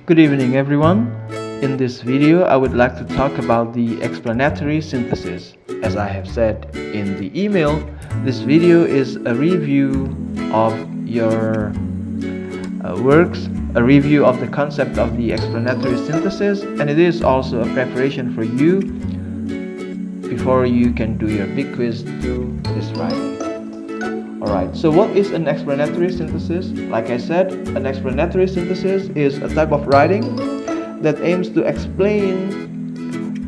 Good evening, everyone. In this video, I would like to talk about the explanatory synthesis. As I have said in the email, this video is a review of your works, a review of the concept of the explanatory synthesis, and it is also a preparation for you before you can do your big quiz to this writing. Alright, so what is an explanatory synthesis? Like I said, an explanatory synthesis is a type of writing that aims to explain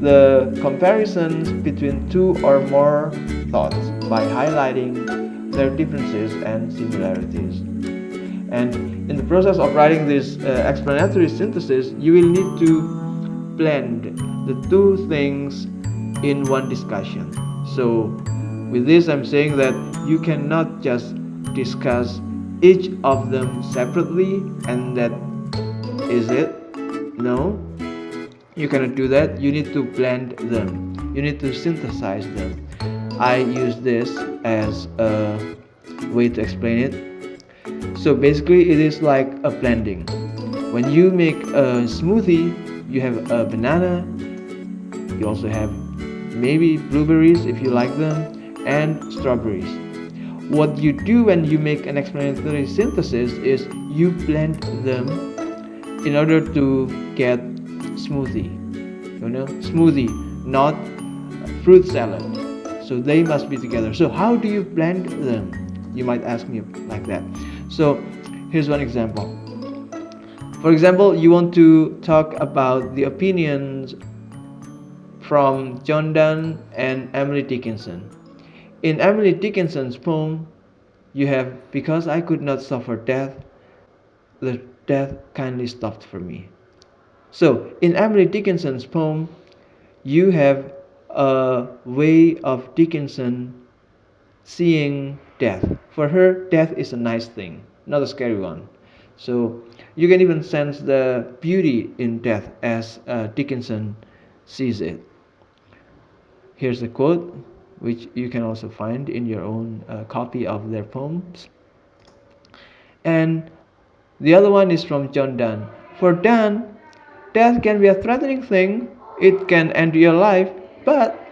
the comparisons between two or more thoughts by highlighting their differences and similarities. And in the process of writing this explanatory synthesis, you will need to blend the two things in one discussion. So with this, I'm saying that you cannot just discuss each of them separately and that is it. No, you cannot do that. You need to blend them. You need to synthesize them. I use this as a way to explain it. So basically, it is like a blending. When you make a smoothie, you have a banana. You also have maybe blueberries if you like them, and strawberries. What you do when you make an explanatory synthesis is you blend them in order to get smoothie. Smoothie, not fruit salad. So they must be together. So how do you blend them? You might ask me like that. So here's one example. For example, you want to talk about the opinions from John Donne and Emily Dickinson. In Emily Dickinson's poem, you have, because I could not suffer death, the death kindly stopped for me. So, in Emily Dickinson's poem, you have a way of Dickinson seeing death. For her, death is a nice thing, not a scary one. So, you can even sense the beauty in death as Dickinson sees it. Here's a quote, which you can also find in your own copy of their poems. And the other one is from John Donne. For Donne, death can be a threatening thing, it can end your life, but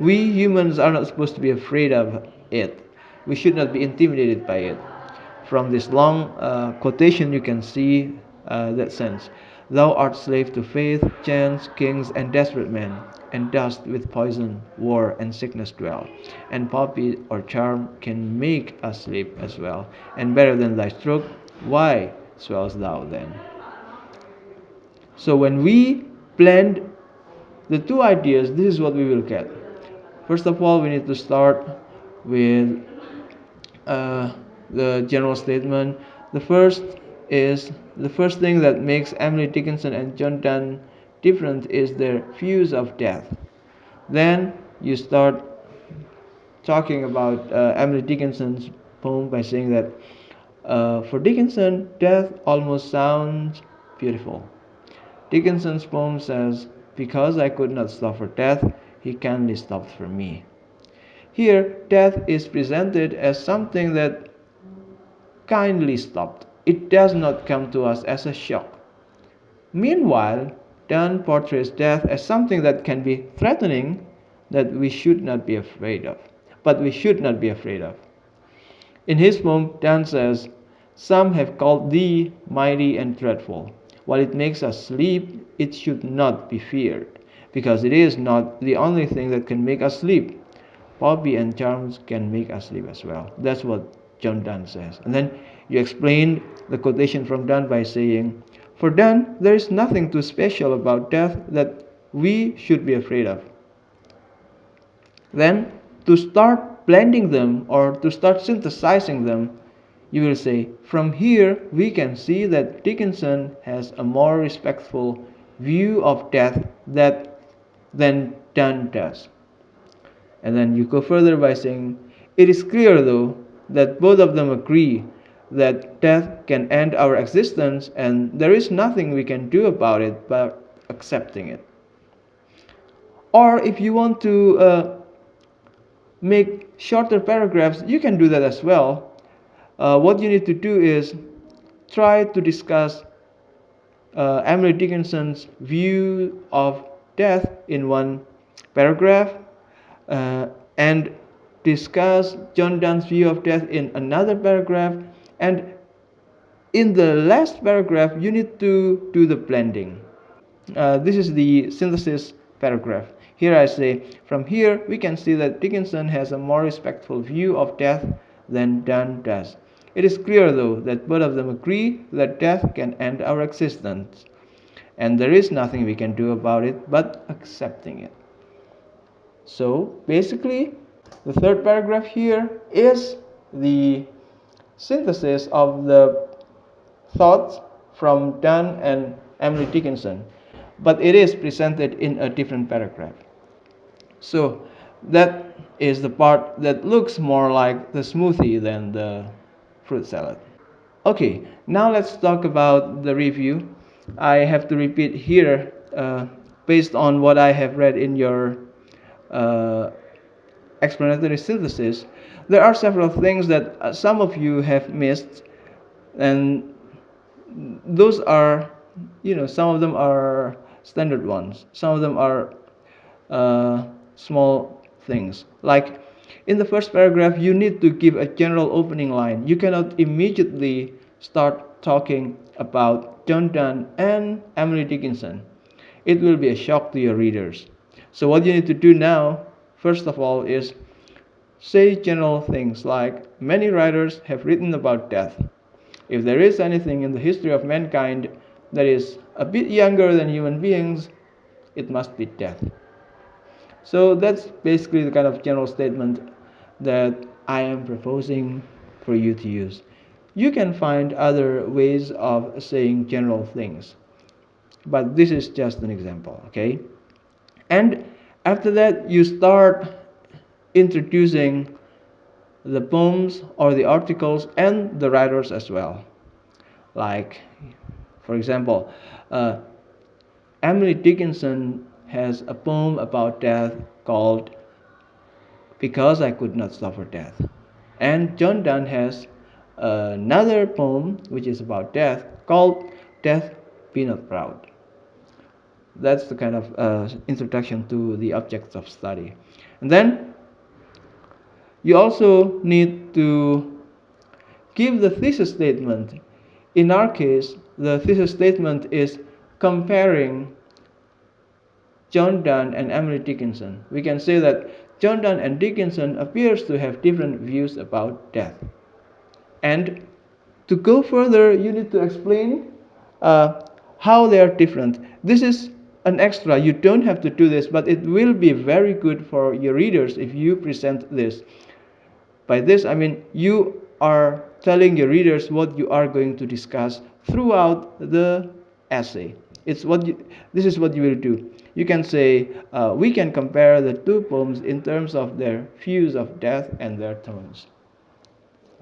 we humans are not supposed to be afraid of it. We should not be intimidated by it. From this long quotation, you can see that sense. Thou art slave to faith, chance, kings, and desperate men, and dust with poison, war, and sickness dwell. And poppy or charm can make us sleep as well. And better than thy stroke, why swellest thou then? So when we blend the two ideas, this is what we will get. First of all, we need to start with the general statement. The first thing that makes Emily Dickinson and John Donne different is their views of death. Then you start talking about Emily Dickinson's poem by saying that for Dickinson, death almost sounds beautiful. Dickinson's poem says, because I could not stop for death, he kindly stopped for me. Here, death is presented as something that kindly stopped. It does not come to us as a shock. Meanwhile, Donne portrays death as something that can be threatening, that we should not be afraid of. But we should not be afraid of. In his poem, Donne says, some have called thee mighty and dreadful. While it makes us sleep, it should not be feared, because it is not the only thing that can make us sleep. Poppy and charms can make us sleep as well. That's what John Donne says. And then you explain the quotation from Donne by saying, for Donne, there is nothing too special about death that we should be afraid of. Then, to start blending them or to start synthesizing them, you will say, from here we can see that Dickinson has a more respectful view of death than Donne does. And then you go further by saying, it is clear though that both of them agree that death can end our existence and there is nothing we can do about it but accepting it. Or if you want to make shorter paragraphs, you can do that as well. What you need to do is try to discuss Emily Dickinson's view of death in one paragraph, uh, and discuss John Donne's view of death in another paragraph, and in the last paragraph you need to do the blending. This is the synthesis paragraph. Here I say, from here we can see that Dickinson has a more respectful view of death than Donne does. It is clear, though, that both of them agree that death can end our existence, and there is nothing we can do about it but accepting it. So basically, the third paragraph here is the synthesis of the thoughts from Donne and Emily Dickinson, but it is presented in a different paragraph. So that is the part that looks more like the smoothie than the fruit salad. Okay, now let's talk about the review. I have to repeat here, based on what I have read in your uh, explanatory synthesis, there are several things that some of you have missed, and those are, some of them are standard ones, some of them are small things. Like in the first paragraph, you need to give a general opening line. You cannot immediately start talking about John Donne and Emily Dickinson. It will be a shock to your readers. So what you need to do now, first of all, is say general things like many writers have written about death. If there is anything in the history of mankind that is a bit younger than human beings, it must be death. So that's basically the kind of general statement that I am proposing for you to use. You can find other ways of saying general things, but this is just an example, okay? And after that, you start introducing the poems or the articles and the writers as well. Like, for example, uh, Emily Dickinson has a poem about death called Because I Could Not Suffer Death. And John Donne has another poem which is about death called Death Be Not Proud. That's the kind of introduction to the objects of study. And then you also need to give the thesis statement. In our case, the thesis statement is comparing John Donne and Emily Dickinson. We can say that John Donne and Dickinson appears to have different views about death. And to go further, you need to explain how they are different. This is an extra. You don't have to do this, but it will be very good for your readers if you present this. By this, I mean you are telling your readers what you are going to discuss throughout the essay. This is what you will do. You can say, we can compare the two poems in terms of their views of death and their tones.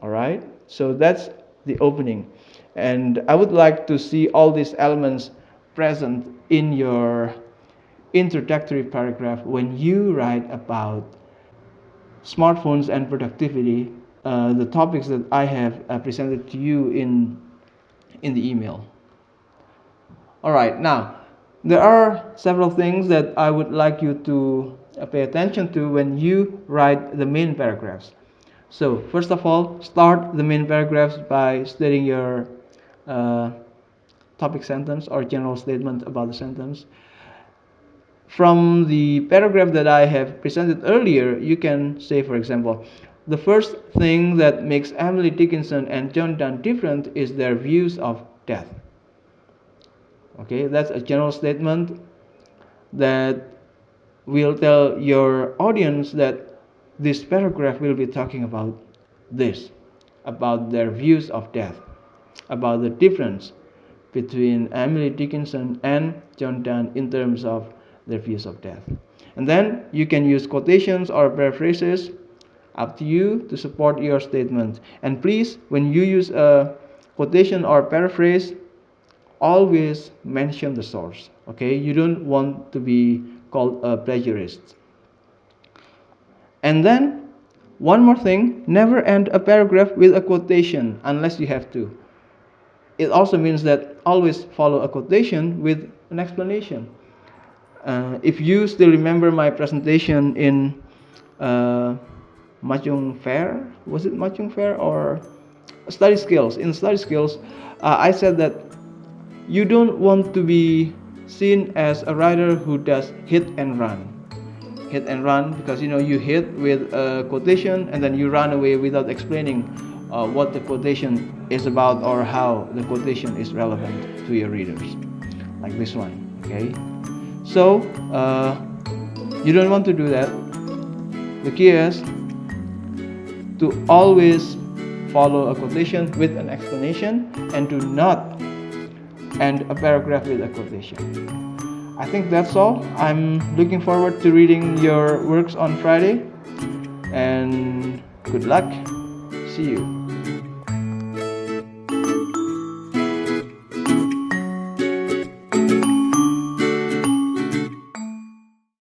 All right? So that's the opening. And I would like to see all these elements present in your introductory paragraph when you write about smartphones and productivity, the topics that I have presented to you in the email. All right, now there are several things that I would like you to pay attention to when you write the main paragraphs. So first of all, start the main paragraphs by stating your uh, topic sentence or general statement about the sentence. From the paragraph that I have presented earlier, you can say, for example, the first thing that makes Emily Dickinson and John Donne different is their views of death. Okay, that's a general statement that will tell your audience that this paragraph will be talking about this, about their views of death, about the difference between Emily Dickinson and John Donne in terms of their views of death. And then you can use quotations or paraphrases, up to you, to support your statement. And please, when you use a quotation or paraphrase, always mention the source. Okay, you don't want to be called a plagiarist. And then one more thing, never end a paragraph with a quotation unless you have to. it also means that always follow a quotation with an explanation. If you still remember my presentation in Machung Fair, was it Machung Fair or study skills? In study skills, I said that you don't want to be seen as a writer who does hit and run. Hit and run because you hit with a quotation and then you run away without explaining what the quotation is about or how the quotation is relevant to your readers, like this one. Okay, so you don't want to do that. The key is to always follow a quotation with an explanation and do not end a paragraph with a quotation. I think that's all. I'm looking forward to reading your works on Friday, and good luck. See you.